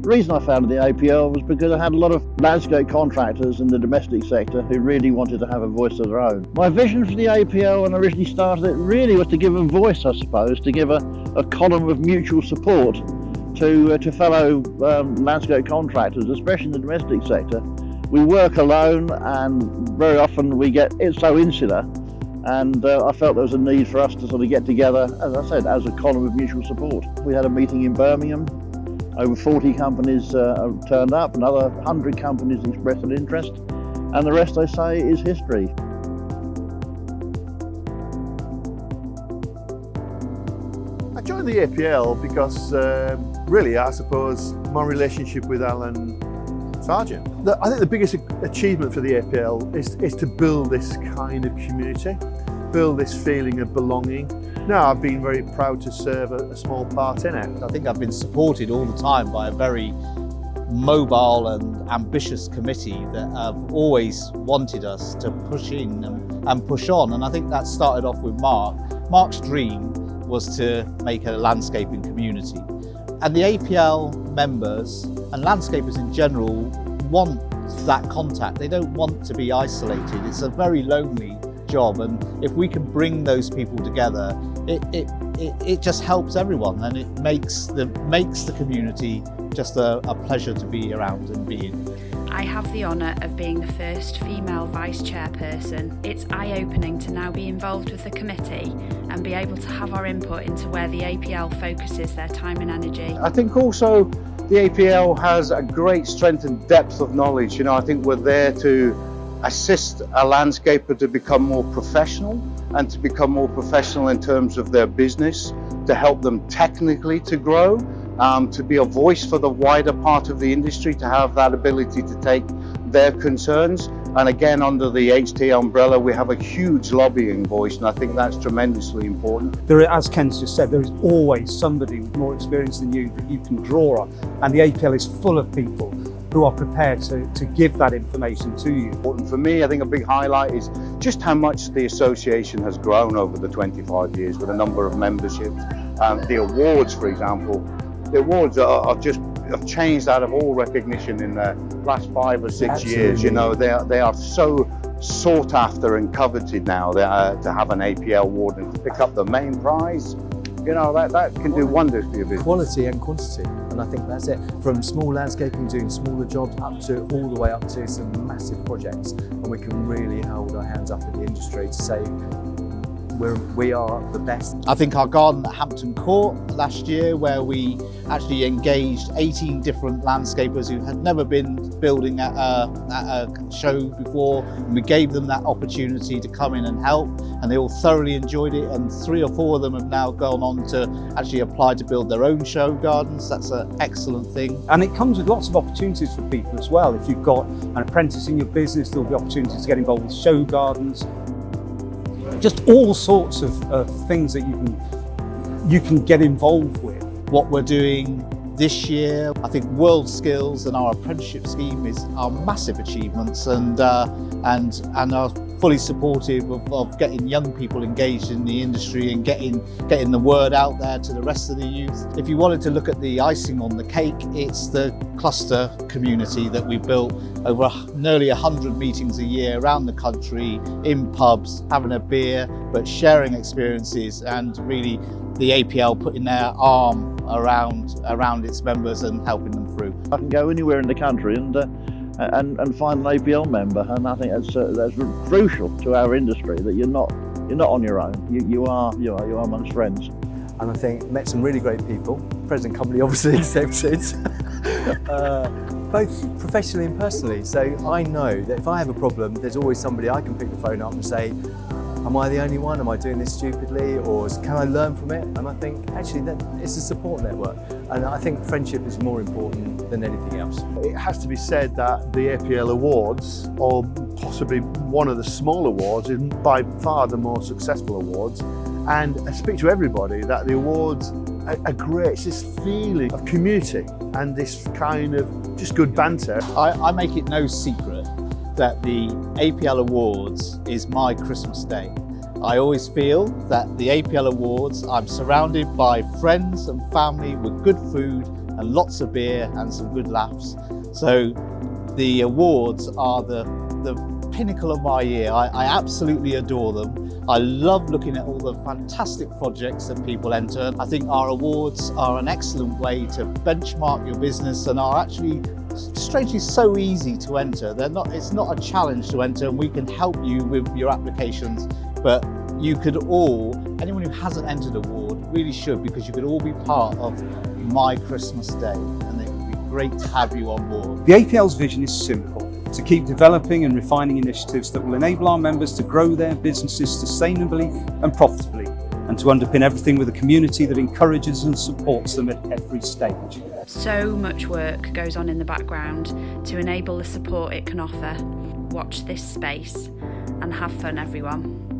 The reason I founded the APL was because I had a lot of landscape contractors in the domestic sector who really wanted to have a voice of their own. My vision for the APL when I originally started it really was to give a voice, I suppose, to give a column of mutual support to fellow landscape contractors, especially in the domestic sector. We work alone and very often we get so insular, and I felt there was a need for us to sort of get together, as I said, as a column of mutual support. We had a meeting in Birmingham. Over 40 companies turned up, another 100 companies expressed an interest, and the rest, I say, is history. I joined the APL because, really, I suppose, my relationship with Alan Sargent. I think the biggest achievement for the APL is to build this kind of community, build this feeling of belonging. Now, I've been very proud to serve a small part in it. I think I've been supported all the time by a very mobile and ambitious committee that have always wanted us to push in and push on. And I think that started off with Mark. Mark's dream was to make a landscaping community. And the APL members and landscapers in general want that contact. They don't want to be isolated. It's a very lonely job, and if we can bring those people together, it just helps everyone, and it makes the community just a pleasure to be around and be in. I have the honour of being the first female vice chairperson. It's eye-opening to now be involved with the committee and be able to have our input into where the APL focuses their time and energy. I think also the APL has a great strength and depth of knowledge. I think we're there to assist a landscaper to become more professional and to become more professional in terms of their business, to help them technically to grow, to be a voice for the wider part of the industry, to have that ability to take their concerns. And again, under the HT umbrella, we have a huge lobbying voice, and I think that's tremendously important. As Ken's just said, there is always somebody with more experience than you that you can draw on, and the APL is full of people who are prepared to give that information to you. For me, I think a big highlight is just how much the association has grown over the 25 years with a number of memberships. The awards, for example, the awards have changed out of all recognition in the last 5 or 6 years. They are so sought after and coveted now to have an APL award and to pick up the main prize. That can do wonders for your business. Quality and quantity, and I think that's it. From small landscaping, doing smaller jobs, all the way up to some massive projects, and we can really hold our hands up in the industry to say we are the best. I think our garden at Hampton Court last year, where we actually engaged 18 different landscapers who had never been building at a show before, and we gave them that opportunity to come in and help, and they all thoroughly enjoyed it, and 3 or 4 of them have now gone on to actually apply to build their own show gardens. That's an excellent thing. And it comes with lots of opportunities for people as well. If you've got an apprentice in your business, there'll be opportunities to get involved with show gardens. Just all sorts of things that you can get involved with. What we're doing this year, I think World Skills and our apprenticeship scheme are massive achievements, and are fully supportive of getting young people engaged in the industry and getting the word out there to the rest of the youth. If you wanted to look at the icing on the cake, it's the cluster community that we built over nearly 100 meetings a year around the country, in pubs, having a beer, but sharing experiences, and really the APL putting their arm around its members and helping them through. I can go anywhere in the country and find an APL member, and I think that's crucial to our industry, that you're not on your own. You are amongst friends. And I think met some really great people. Present company obviously accepted, both professionally and personally. So I know that if I have a problem, there's always somebody I can pick the phone up and say, am I the only one? Am I doing this stupidly? Or can I learn from it? And I think actually that it's a support network. And I think friendship is more important than anything else. It has to be said that the APL Awards, or possibly one of the small awards, is by far the more successful awards. And I speak to everybody that the awards are great. It's this feeling of community and this kind of just good banter. I make it no secret that the APL Awards is my Christmas day. I always feel that the APL Awards, I'm surrounded by friends and family with good food, and lots of beer and some good laughs. So the awards are the pinnacle of my year. I absolutely adore them. I love looking at all the fantastic projects that people enter. I think our awards are an excellent way to benchmark your business and are actually strangely so easy to enter. It's not a challenge to enter, and we can help you with your applications, but you could anyone who hasn't entered an award really should, because you could all be part of My Christmas Day, and it would be great to have you on board. The APL's vision is simple: to keep developing and refining initiatives that will enable our members to grow their businesses sustainably and profitably, and to underpin everything with a community that encourages and supports them at every stage. So much work goes on in the background to enable the support it can offer. Watch this space and have fun, everyone.